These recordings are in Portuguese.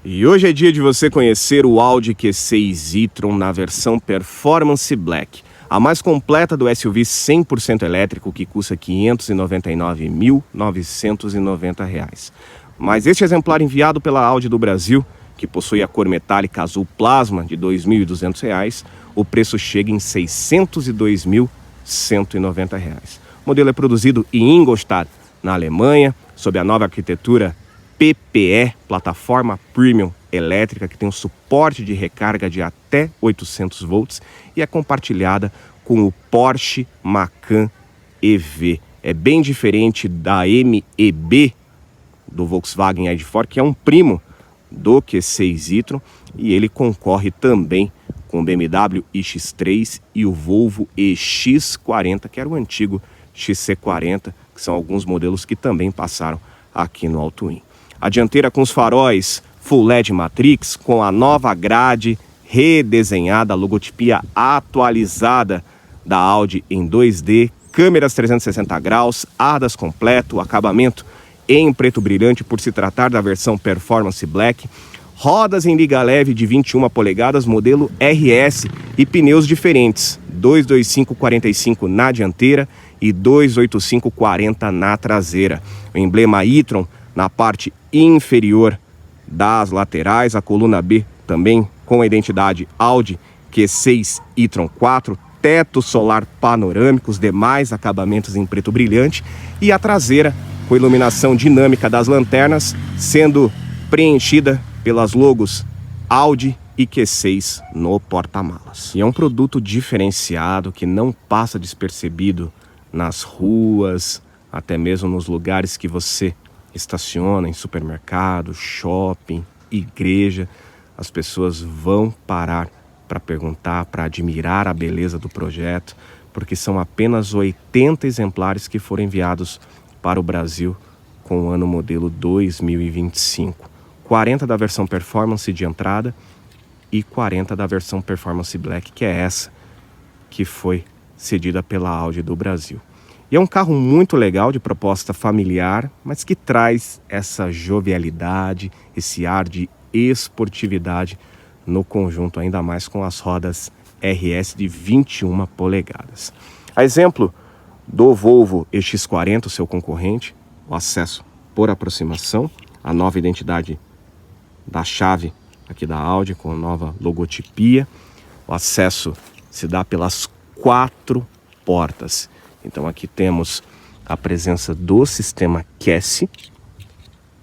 E hoje é dia de você conhecer o Audi Q6 e-tron na versão Performance Black, a mais completa do SUV 100% elétrico que custa R$ 599.990. Mas este exemplar enviado pela Audi do Brasil, que possui a cor metálica azul plasma de R$ 2.200, o preço chega em R$ 602.190. O modelo é produzido em Ingolstadt, na Alemanha, sob a nova arquitetura PPE, plataforma Premium elétrica, que tem um suporte de recarga de até 800 volts e é compartilhada com o Porsche Macan EV. É bem diferente da MEB do Volkswagen ID4, que é um primo do Q6 e-tron, e ele concorre também com o BMW iX3 e o Volvo EX40, que era o antigo XC40, que são alguns modelos que também passaram aqui no Altoin. A dianteira com os faróis Full LED Matrix, com a nova grade redesenhada, logotipia atualizada da Audi em 2D, câmeras 360 graus, ADAS completo, acabamento em preto brilhante por se tratar da versão Performance Black, rodas em liga leve de 21 polegadas, modelo RS e pneus diferentes, 225/45 na dianteira e 285/40 na traseira. O emblema e-tron na parte inferior das laterais, a coluna B também com a identidade Audi Q6 e-tron 4, teto solar panorâmico, os demais acabamentos em preto brilhante e a traseira com iluminação dinâmica das lanternas sendo preenchida pelas logos Audi e Q6 no porta-malas. E é um produto diferenciado que não passa despercebido nas ruas, até mesmo nos lugares que você estaciona, em supermercado, shopping, igreja. As pessoas vão parar para perguntar, para admirar a beleza do projeto, porque são apenas 80 exemplares que foram enviados para o Brasil com o ano modelo 2025. 40 da versão Performance de entrada e 40 da versão Performance Black, que é essa que foi cedida pela Audi do Brasil. E é um carro muito legal, de proposta familiar, mas que traz essa jovialidade, esse ar de esportividade no conjunto, ainda mais com as rodas RS de 21 polegadas. A exemplo do Volvo EX40, seu concorrente, o acesso por aproximação, a nova identidade da chave aqui da Audi com a nova logotipia. O acesso se dá pelas 4 portas. Então aqui temos a presença do sistema QESS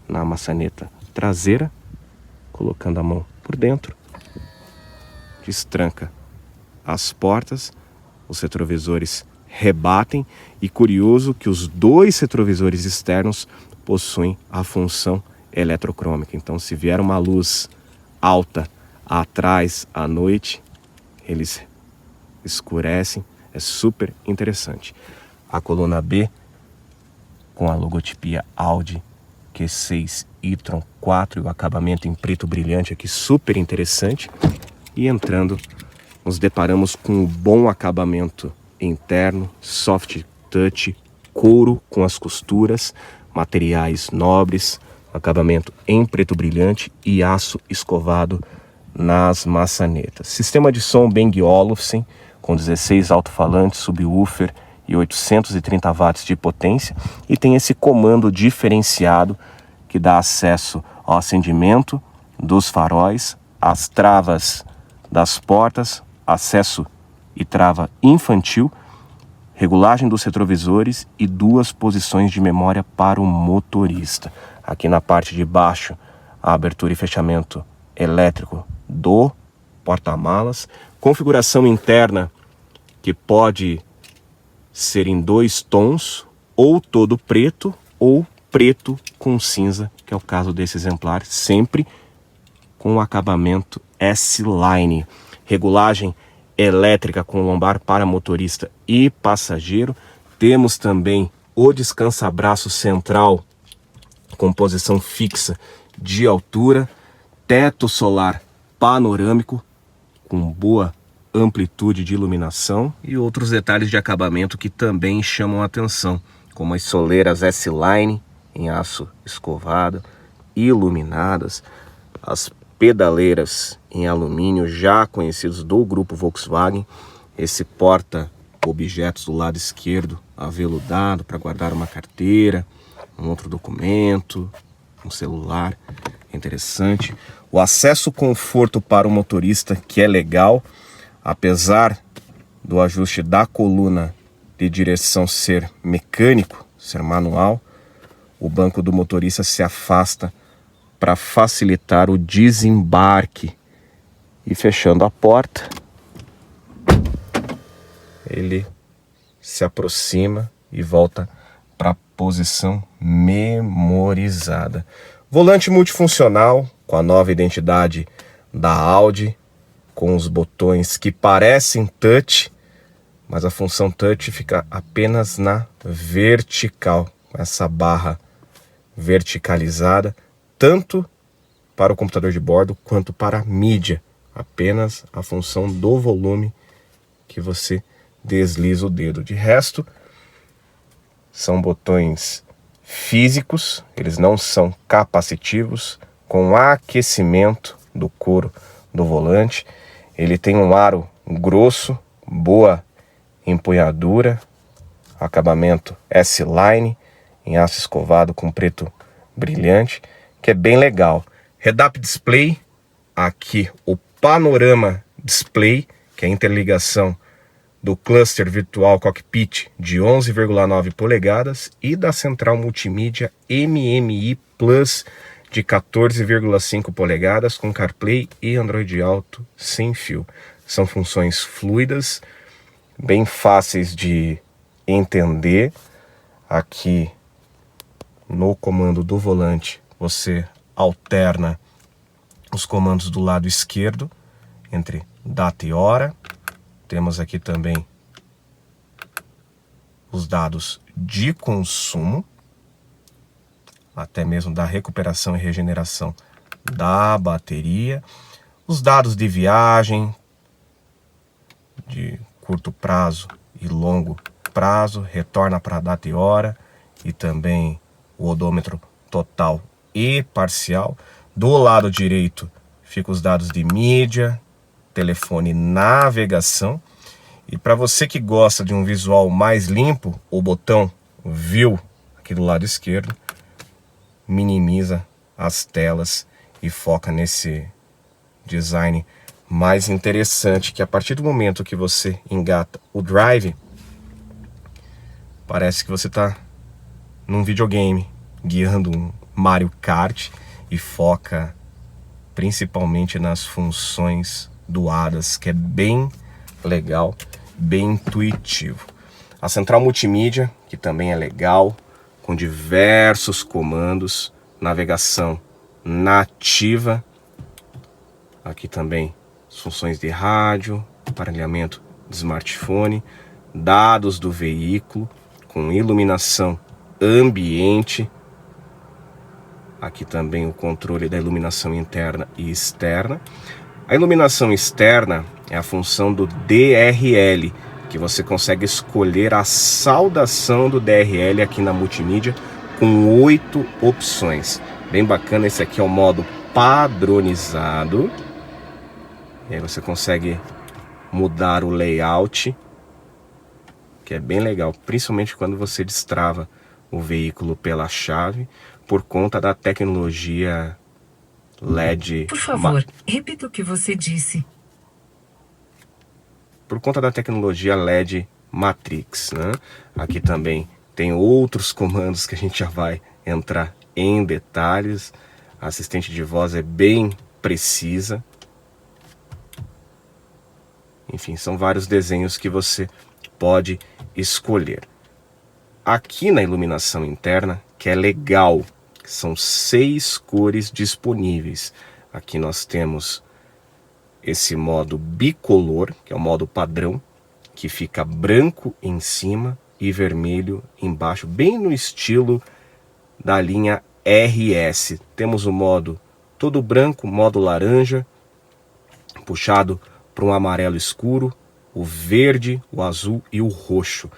na maçaneta traseira, colocando a mão por dentro, destranca as portas, os retrovisores rebatem e curioso que os 2 retrovisores externos possuem a função eletrocrômica. Então se vier uma luz alta atrás à noite, eles escurecem. É super interessante. A coluna B com a logotipia Audi Q6 e-tron 4 e o acabamento em preto brilhante aqui, super interessante. E entrando, nos deparamos com um bom acabamento interno, soft touch, couro com as costuras, materiais nobres, acabamento em preto brilhante e aço escovado nas maçanetas. Sistema de som Bang Olufsen, com 16 alto-falantes, subwoofer e 830 watts de potência, e tem esse comando diferenciado que dá acesso ao acendimento dos faróis, às travas das portas, acesso e trava infantil, regulagem dos retrovisores e 2 posições de memória para o motorista. Aqui na parte de baixo, a abertura e fechamento elétrico do porta-malas, configuração interna que pode ser em 2 tons, ou todo preto ou preto com cinza, que é o caso desse exemplar, sempre com o acabamento S-Line. Regulagem elétrica com lombar para motorista e passageiro. Temos também o descansa-braço central com posição fixa de altura, teto solar panorâmico com boa amplitude de iluminação e outros detalhes de acabamento que também chamam a atenção, como as soleiras S-Line em aço escovado, iluminadas, as pedaleiras em alumínio já conhecidos do grupo Volkswagen. Esse porta-objetos do lado esquerdo aveludado para guardar uma carteira, um outro documento, um celular. Interessante. O acesso conforto para o motorista, que é legal, apesar do ajuste da coluna de direção ser mecânico, ser manual, o banco do motorista se afasta para facilitar o desembarque. E fechando a porta, ele se aproxima e volta para a posição memorizada. Volante multifuncional com a nova identidade da Audi, com os botões que parecem touch, mas a função touch fica apenas na vertical, com essa barra verticalizada, tanto para o computador de bordo quanto para a mídia. Apenas a função do volume que você desliza o dedo. De resto, são botões físicos, eles não são capacitivos, com aquecimento do couro do volante. Ele tem um aro grosso, boa empunhadura, acabamento S-Line, em aço escovado com preto brilhante, que é bem legal. Head-up display, aqui o panorama display, que é a interligação do cluster virtual cockpit de 11,9 polegadas e da central multimídia MMI Plus de 14,5 polegadas com CarPlay e Android Auto sem fio. São funções fluidas, bem fáceis de entender. Aqui no comando do volante você alterna os comandos do lado esquerdo entre data e hora. Temos aqui também os dados de consumo, até mesmo da recuperação e regeneração da bateria, os dados de viagem, de curto prazo e longo prazo, retorna para a data e hora, e também o odômetro total e parcial. Do lado direito fica os dados de mídia, telefone e navegação. E para você que gosta de um visual mais limpo, o botão View aqui do lado esquerdo minimiza as telas e foca nesse design mais interessante, que a partir do momento que você engata o Drive, parece que você está num videogame guiando um Mario Kart, e foca principalmente nas funções do ADAS, que é bem legal, bem intuitivo. A central multimídia, que também é legal, com diversos comandos, navegação nativa, aqui também as funções de rádio, aparelhamento de smartphone, dados do veículo, com iluminação ambiente, aqui também o controle da iluminação interna e externa. A iluminação externa é a função do DRL, que você consegue escolher a saudação do DRL aqui na multimídia com 8 opções. Bem bacana, esse aqui é o modo padronizado. E aí você consegue mudar o layout, que é bem legal, principalmente quando você destrava o veículo pela chave, por conta da tecnologia LED. Por favor, repita o que você disse. Por conta da tecnologia LED Matrix, né? Aqui também tem outros comandos que a gente já vai entrar em detalhes. A assistente de voz é bem precisa. Enfim, são vários desenhos que você pode escolher. Aqui na iluminação interna, que é legal, são 6 cores disponíveis. Aqui nós temos esse modo bicolor, que é o modo padrão, que fica branco em cima e vermelho embaixo, bem no estilo da linha RS. Temos o modo todo branco, modo laranja, puxado para um amarelo escuro, o verde, o azul e o roxo.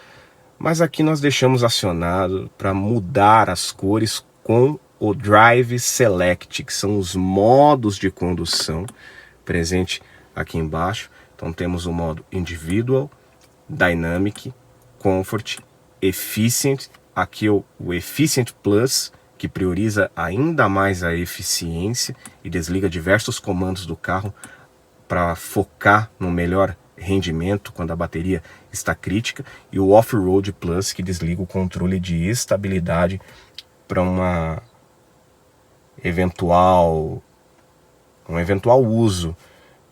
Mas aqui nós deixamos acionado para mudar as cores com o Drive Select, que são os modos de condução presente aqui embaixo. Então temos o modo Individual, Dynamic, Comfort, Efficient, aqui o Efficient Plus, que prioriza ainda mais a eficiência e desliga diversos comandos do carro para focar no melhor rendimento quando a bateria está crítica, e o Off-Road Plus, que desliga o controle de estabilidade para um eventual uso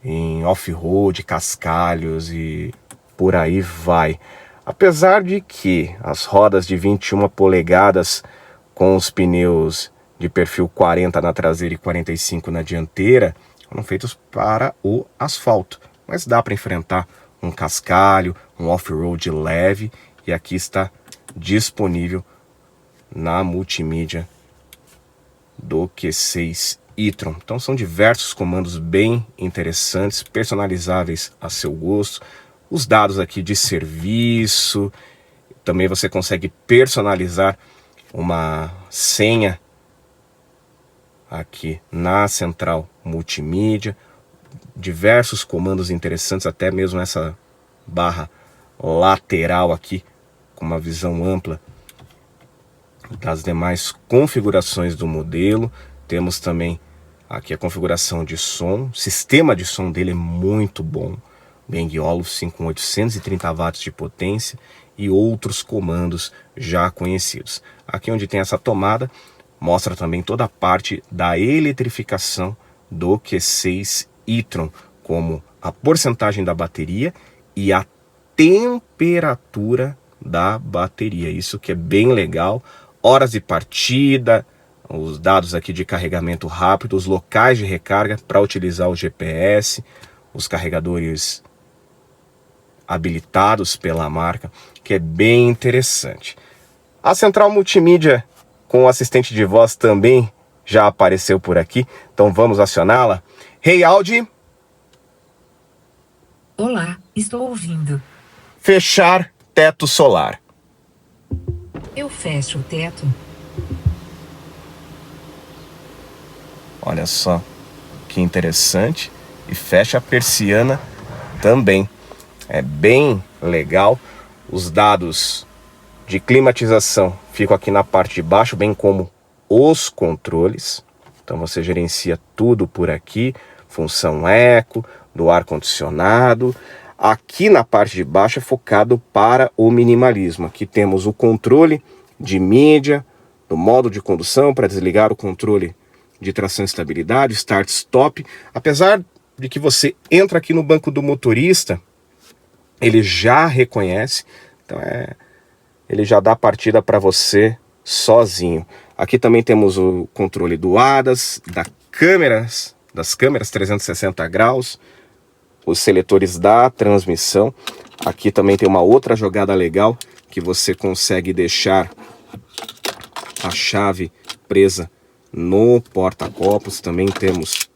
em off-road, cascalhos e por aí vai. Apesar de que as rodas de 21 polegadas com os pneus de perfil 40 na traseira e 45 na dianteira foram feitos para o asfalto, mas dá para enfrentar um cascalho, um off-road leve, e aqui está disponível na multimídia do Q6 e-tron. Então são diversos comandos bem interessantes, personalizáveis a seu gosto. Os dados aqui de serviço, também você consegue personalizar uma senha aqui na central multimídia, diversos comandos interessantes, até mesmo essa barra lateral aqui, com uma visão ampla das demais configurações do modelo. Temos também aqui a configuração de som, o sistema de som dele é muito bom, Bang Olufsen com 830 watts de potência e outros comandos já conhecidos. Aqui onde tem essa tomada, mostra também toda a parte da eletrificação do Q6 e-tron, como a porcentagem da bateria e a temperatura da bateria. Isso que é bem legal. Horas de partida, os dados aqui de carregamento rápido, os locais de recarga para utilizar o GPS, os carregadores habilitados pela marca, que é bem interessante. A central multimídia com o assistente de voz também já apareceu por aqui, então vamos acioná-la. Hey Audi. Olá, estou ouvindo. Fechar teto solar. Eu fecho o teto. Olha só que interessante. E fecha a persiana também. É bem legal. Os dados de climatização ficam aqui na parte de baixo, bem como os controles. Então você gerencia tudo por aqui. Função eco, do ar-condicionado. Aqui na parte de baixo é focado para o minimalismo. Aqui temos o controle de mídia, do modo de condução para desligar o controle de tração e estabilidade, start-stop. Apesar de que você entra aqui no banco do motorista, ele já reconhece, então ele já dá partida para você sozinho. Aqui também temos o controle do ADAS, das câmeras 360 graus, os seletores da transmissão. Aqui também tem uma outra jogada legal, que você consegue deixar a chave presa no porta-copos. Também temos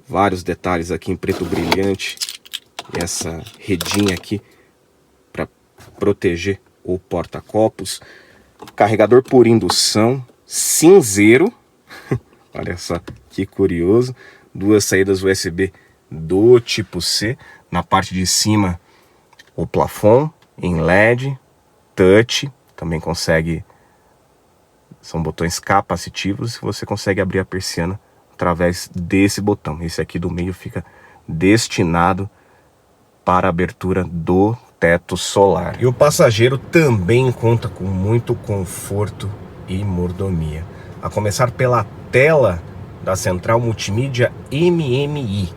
vários detalhes aqui em preto brilhante, e essa redinha aqui para proteger o porta-copos. Carregador por indução cinzeiro, olha só que curioso. Duas saídas USB do tipo C. Na parte de cima o plafond em LED, touch, também consegue, são botões capacitivos, e você consegue abrir a persiana através desse botão. Esse aqui do meio fica destinado para a abertura do teto solar. E o passageiro também conta com muito conforto e mordomia. A começar pela tela da central multimídia MMI.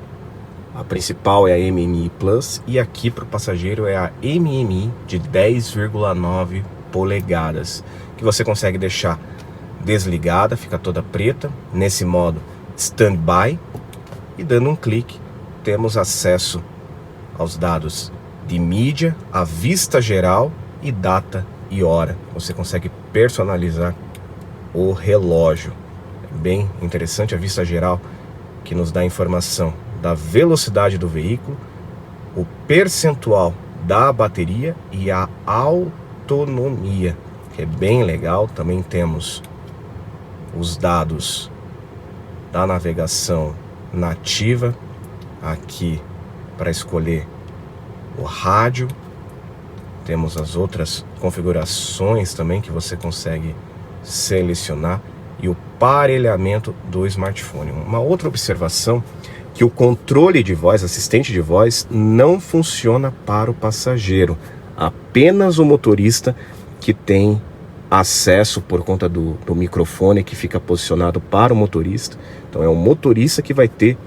A principal é a MMI Plus, e aqui para o passageiro é a MMI de 10,9 polegadas, que você consegue deixar desligada, fica toda preta, nesse modo standby, e dando um clique temos acesso aos dados de mídia, a vista geral e data e hora. Você consegue personalizar o relógio. É bem interessante a vista geral, que nos dá informação da velocidade do veículo, o percentual da bateria e a autonomia, que é bem legal. Também temos os dados da navegação nativa, aqui para escolher o rádio. Temos as outras configurações também que você consegue selecionar e o parelhamento do smartphone. Uma outra observação, que o controle de voz, assistente de voz, não funciona para o passageiro. Apenas o motorista que tem acesso por conta do microfone que fica posicionado para o motorista. Então é o motorista que vai ter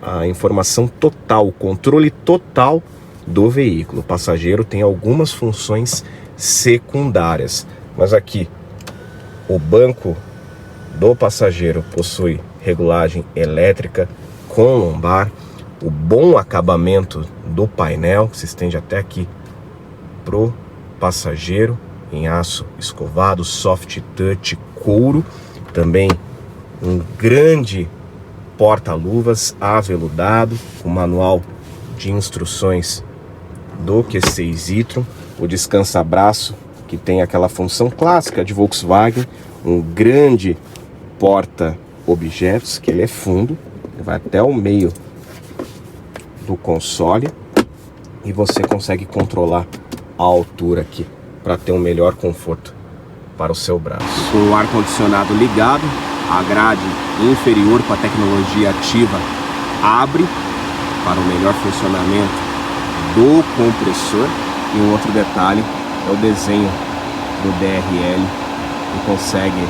a informação total, o controle total do veículo. O passageiro tem algumas funções secundárias, mas aqui o banco do passageiro possui regulagem elétrica com lombar, o bom acabamento do painel, que se estende até aqui pro passageiro, em aço escovado, soft touch, couro, também um grande porta-luvas aveludado, com manual de instruções do Q6 e-tron, o descansa-braço, que tem aquela função clássica de Volkswagen, um grande porta-objetos, que ele é fundo, ele vai até o meio do console e você consegue controlar a altura aqui para ter um melhor conforto para o seu braço. Com o ar-condicionado ligado, a grade inferior com a tecnologia ativa abre para o melhor funcionamento do compressor. E um outro detalhe é o desenho do DRL, que consegue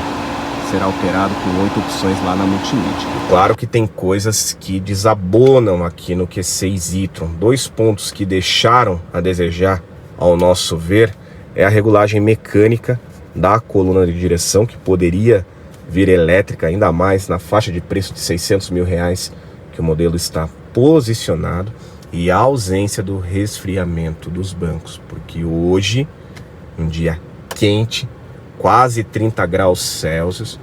ser alterado com 8 opções lá na multimídia. Claro que tem coisas que desabonam aqui no Q6 e-tron. 2 pontos que deixaram a desejar, ao nosso ver, é a regulagem mecânica da coluna de direção, que poderia vir elétrica, ainda mais na faixa de preço de R$600 mil que o modelo está posicionado, e a ausência do resfriamento dos bancos, porque hoje, um dia quente, quase 30 graus Celsius,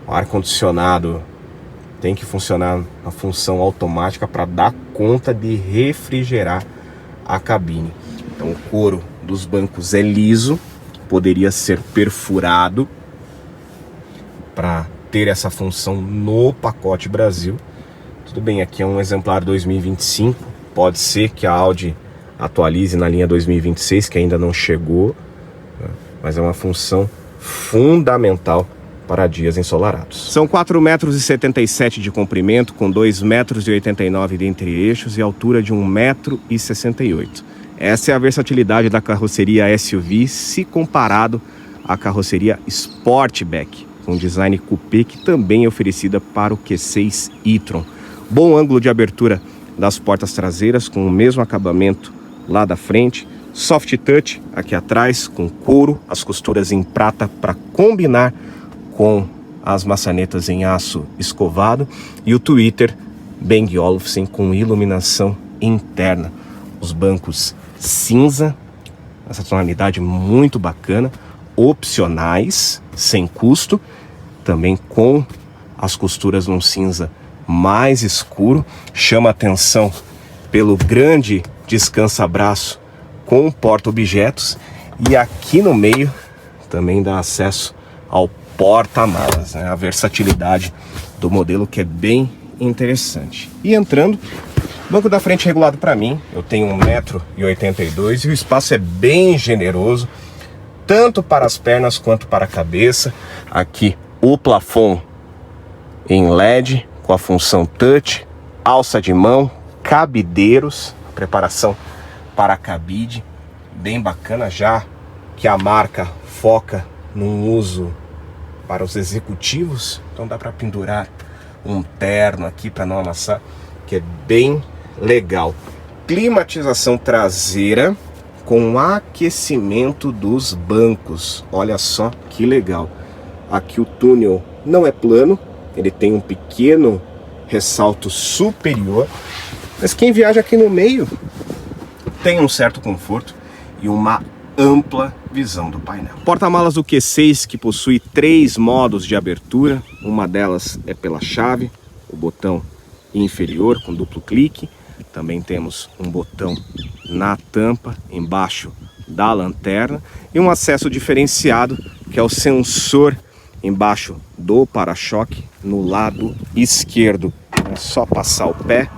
o ar-condicionado tem que funcionar na função automática para dar conta de refrigerar a cabine. Então o couro dos bancos é liso, poderia ser perfurado para ter essa função no pacote Brasil. Tudo bem, aqui é um exemplar 2025, pode ser que a Audi atualize na linha 2026, que ainda não chegou, né? Mas é uma função fundamental para dias ensolarados. São 4,77 metros de comprimento, com 2,89 metros de entre-eixos e altura de 1,68 m. Essa é a versatilidade da carroceria SUV, se comparado à carroceria Sportback, com design coupé, que também é oferecida para o Q6 e-tron. Bom ângulo de abertura das portas traseiras, com o mesmo acabamento lá da frente. Soft touch aqui atrás, com couro, as costuras em prata para combinar com as maçanetas em aço escovado. E o Twitter Bang Olufsen com iluminação interna. Os bancos cinza, essa tonalidade muito bacana, opcionais, sem custo, também com as costuras num cinza mais escuro. Chama atenção pelo grande descansa-braço com porta-objetos, e aqui no meio também dá acesso ao porta-malas, né? A versatilidade do modelo, que é bem interessante. E entrando, banco da frente regulado para mim, eu tenho 1,82 m e o espaço é bem generoso, tanto para as pernas quanto para a cabeça. Aqui o plafond em LED com a função touch, alça de mão, cabideiros, preparação para a cabide, bem bacana, já que a marca foca num uso para os executivos, então dá para pendurar um terno aqui para não amassar, que é bem legal. Climatização traseira com aquecimento dos bancos, olha só que legal. Aqui o túnel não é plano, ele tem um pequeno ressalto superior, mas quem viaja aqui no meio tem um certo conforto e uma ampla visão do painel. Porta-malas do Q6, que possui 3 modos de abertura. Uma delas é pela chave, o botão inferior com duplo clique. Também temos um botão na tampa, embaixo da lanterna, e um acesso diferenciado, que é o sensor embaixo do para-choque, no lado esquerdo. É só passar o pé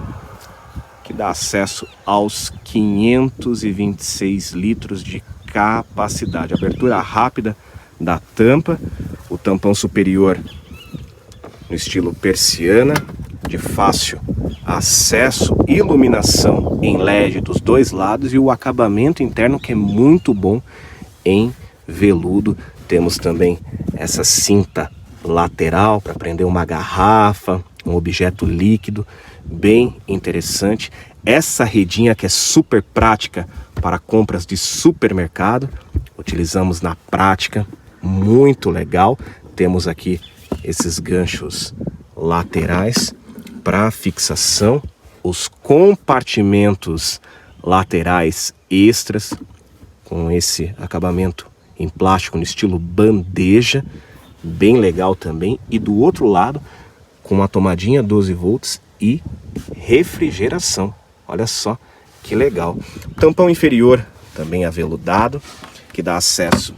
que dá acesso aos 526 litros de capacidade. Abertura rápida da tampa, o tampão superior no estilo persiana, de fácil acesso, iluminação em LED dos dois lados e o acabamento interno que é muito bom em veludo. Temos também essa cinta lateral para prender uma garrafa, um objeto líquido, bem interessante. Essa redinha que é super prática para compras de supermercado, utilizamos na prática, muito legal. Temos aqui esses ganchos laterais para fixação, os compartimentos laterais extras com esse acabamento em plástico no estilo bandeja, bem legal também. E do outro lado, com uma tomadinha 12 volts e refrigeração. Olha só que legal. Tampão inferior também aveludado, que dá acesso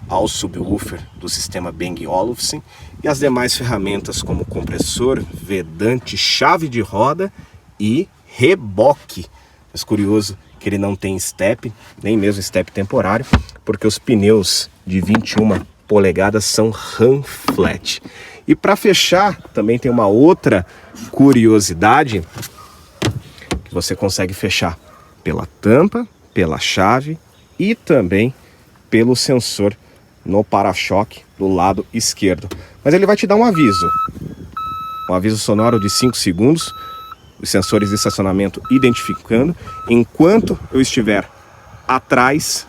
ao subwoofer do sistema Bang & Olufsen e as demais ferramentas como compressor, vedante, chave de roda e reboque. Mas curioso que ele não tem step, nem mesmo step temporário, porque os pneus de 21 polegadas são ram flat. E para fechar, também tem uma outra curiosidade, que você consegue fechar pela tampa, pela chave e também pelo sensor no para-choque do lado esquerdo. Mas ele vai te dar um aviso sonoro de 5 segundos, os sensores de estacionamento identificando. Enquanto eu estiver atrás,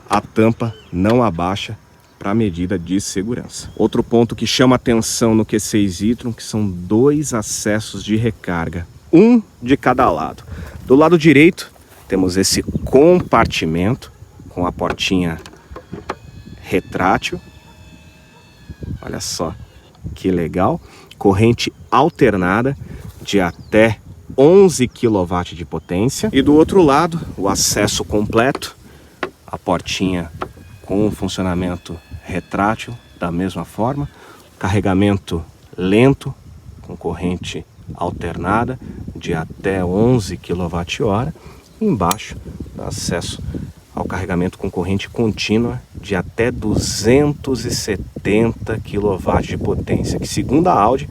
a tampa não abaixa para medida de segurança. Outro ponto que chama atenção no Q6 e-tron, que são 2 acessos de recarga, um de cada lado. Do lado direito temos esse compartimento com a portinha retrátil. Olha só que legal. Corrente alternada de até 11 kW de potência. E do outro lado, o acesso completo, a portinha com funcionamento retrátil da mesma forma, carregamento lento com corrente alternada de até 11 kWh. Embaixo, acesso ao carregamento com corrente contínua de até 270 kW de potência, que segundo a Audi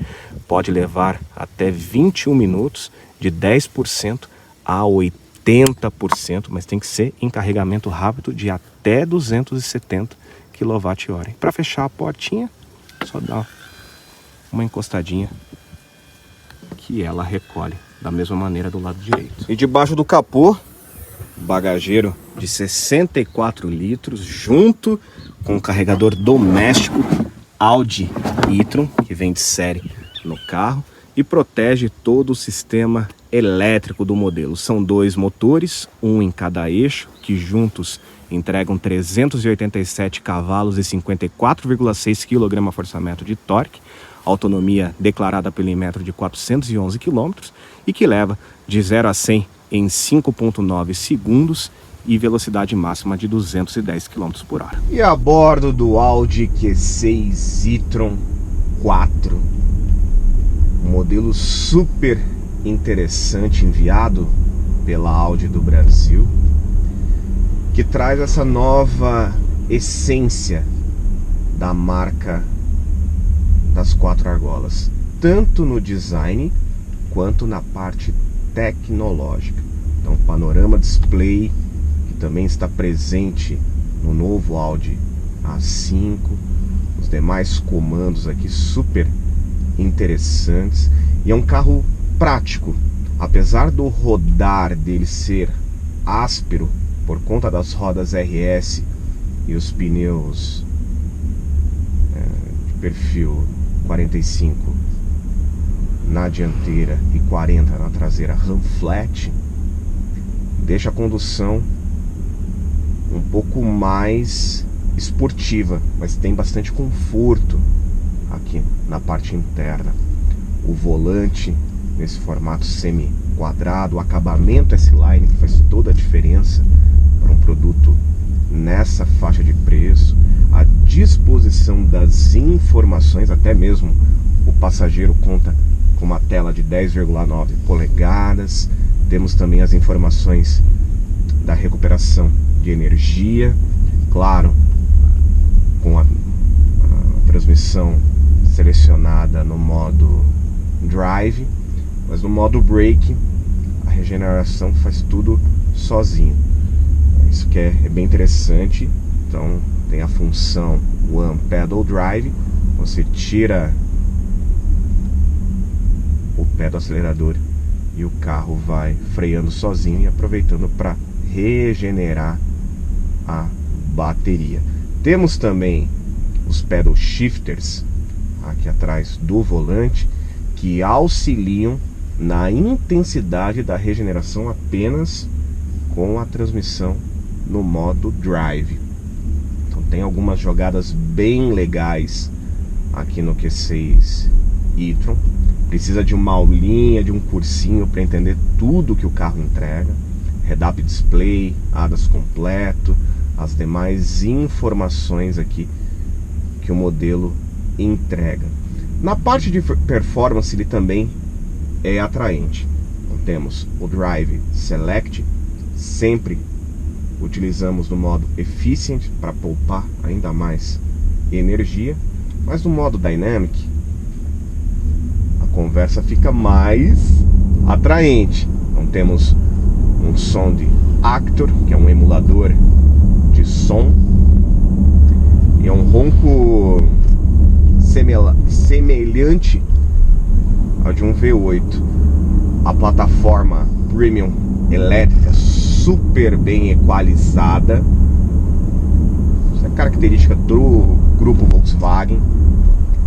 pode levar até 21 minutos, de 10% a 80%, mas tem que ser em carregamento rápido de até 270 kWh. Para fechar a portinha, só dá uma encostadinha que ela recolhe da mesma maneira do lado direito. E debaixo do capô, bagageiro de 64 litros, junto com o carregador doméstico Audi e-tron, que vem de série no carro e protege todo o sistema elétrico do modelo. São 2 motores, um em cada eixo, que juntos entregam 387 cavalos e 54,6 kgfm de torque, autonomia declarada pelo Inmetro de 411 km e que leva de 0 a 100 em 5,9 segundos e velocidade máxima de 210 km por hora. E a bordo do Audi Q6 e-tron 4, um modelo super interessante enviado pela Audi do Brasil, que traz essa nova essência da marca das 4 argolas, tanto no design quanto na parte tecnológica. Então, panorama display, que também está presente no novo Audi A5, os demais comandos aqui super interessantes, e é um carro prático, apesar do rodar dele ser áspero por conta das rodas RS e os pneus de perfil 45 na dianteira e 40 na traseira ram flat, deixa a condução um pouco mais esportiva, mas tem bastante conforto aqui na parte interna. O volante nesse formato semi-quadrado, o acabamento S-Line, que faz toda a diferença para um produto nessa faixa de preço, à disposição das informações, até mesmo o passageiro conta com uma tela de 10,9 polegadas. Temos também as informações da recuperação de energia, claro, com a transmissão selecionada no modo Drive, mas no modo Brake a regeneração faz tudo sozinho. Isso que é bem interessante. Então tem a função One Pedal Drive, você tira o pé do acelerador e o carro vai freando sozinho e aproveitando para regenerar a bateria. Temos também os pedal shifters aqui atrás do volante, que auxiliam na intensidade da regeneração apenas com a transmissão no modo Drive. Então tem algumas jogadas bem legais aqui no Q6 e-tron. Precisa de uma aulinha, de um cursinho para entender tudo que o carro entrega. Head-up display, ADAS completo, as demais informações aqui que o modelo entrega. Na parte de performance ele também é atraente. Então temos o Drive Select, sempre utilizamos no modo Efficient para poupar ainda mais energia, mas no modo Dynamic a conversa fica mais atraente. Então temos um Sound Actor, que é um emulador de som, e é um ronco semelhante ao de um V8. A plataforma Premium elétrica super bem equalizada. Isso é característica do grupo Volkswagen.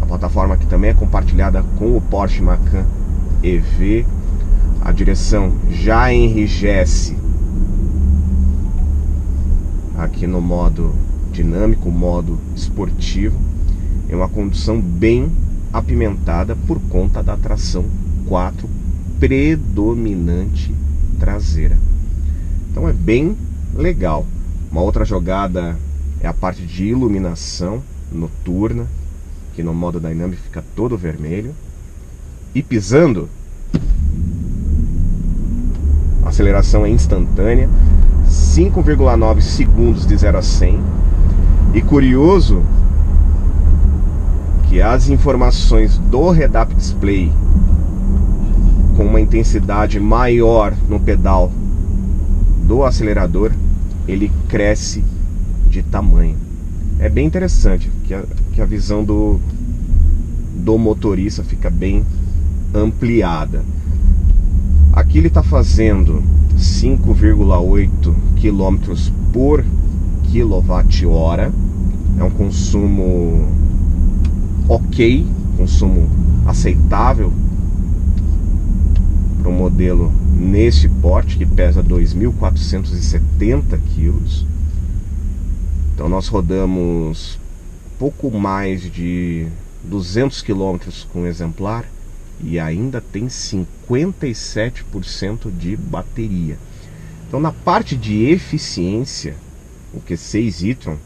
A plataforma que também é compartilhada com o Porsche Macan EV. A direção já enrijece aqui no modo dinâmico, modo esportivo. É uma condução bem apimentada por conta da tração 4 predominante traseira. Então é bem legal. Uma outra jogada é a parte de iluminação noturna, que no modo Dynamic fica todo vermelho. E pisando, a aceleração é instantânea, 5,9 segundos de 0 a 100. E curioso que as informações do Head-up Display, com uma intensidade maior no pedal do acelerador, ele cresce de tamanho. É bem interessante que a visão do motorista fica bem ampliada. Aqui ele está fazendo 5,8 km por kWh. É um consumo ok, consumo aceitável para um modelo nesse porte, que pesa 2.470 kg. Então nós rodamos pouco mais de 200 km com o exemplar e ainda tem 57% de bateria. Então na parte de eficiência, o Q6 e-tron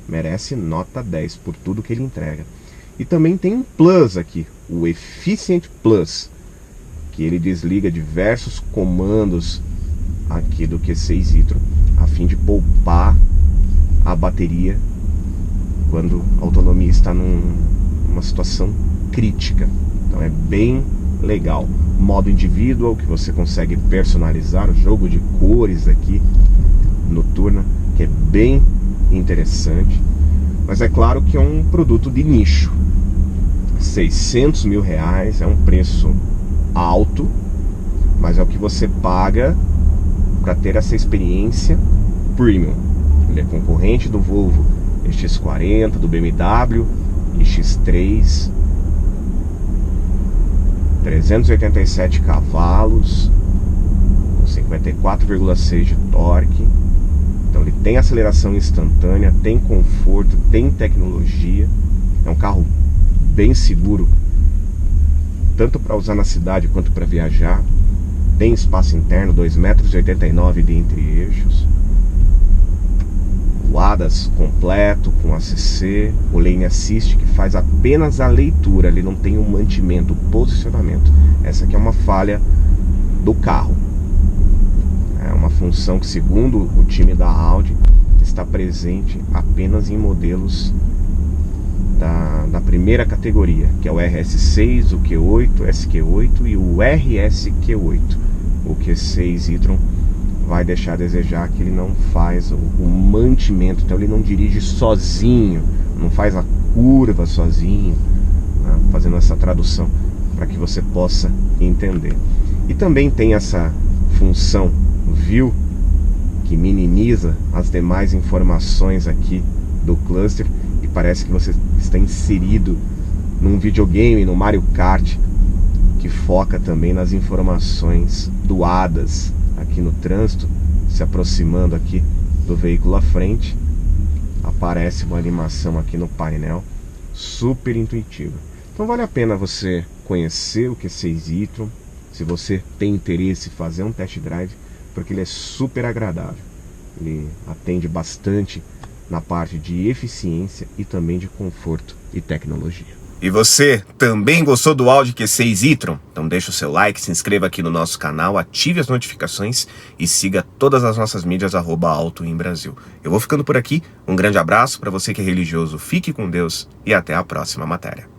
merece nota 10 por tudo que ele entrega. E também tem um Plus aqui, o Efficient Plus, que ele desliga diversos comandos aqui do Q6 e-tron, a fim de poupar a bateria quando a autonomia está numa situação crítica. Então é bem legal. Modo individual, que você consegue personalizar o jogo de cores aqui, noturna, que é bem interessante. Mas é claro que é um produto de nicho. 600 mil reais é um preço alto, mas é o que você paga para ter essa experiência premium. Ele é concorrente do Volvo X40, do BMW X3, 387 cavalos, 54,6 de torque. Então ele tem aceleração instantânea, tem conforto, tem tecnologia. É um carro bem seguro, tanto para usar na cidade quanto para viajar. Tem espaço interno, 2,89 m de entre-eixos. o ADAS completo, com ACC, o Lane Assist, que faz apenas a leitura, ele não tem um mantimento, o posicionamento. Essa aqui é uma falha do carro. É uma função que, segundo o time da Audi, está presente apenas em modelos da primeira categoria, que é o RS6, o Q8, SQ8 e o RSQ8. O Q6 e-tron vai deixar a desejar, que ele não faz o mantimento, então ele não dirige sozinho, não faz a curva sozinho, né? Fazendo essa tradução para que você possa entender. E também tem essa função View, que minimiza as demais informações aqui do cluster, e parece que você está inserido num videogame, no Mario Kart, que foca também nas informações do ADAS aqui no trânsito. Se aproximando aqui do veículo à frente, aparece uma animação aqui no painel super intuitiva. Então vale a pena você conhecer o Q6 e-tron, se você tem interesse em fazer um test drive, porque ele é super agradável. Ele atende bastante na parte de eficiência e também de conforto e tecnologia. E você também gostou do Audi Q6 e-tron? Então deixa o seu like, se inscreva aqui no nosso canal, ative as notificações e siga todas as nossas mídias @AutoEmBrasil. Eu vou ficando por aqui, um grande abraço para você que é religioso, fique com Deus e até a próxima matéria.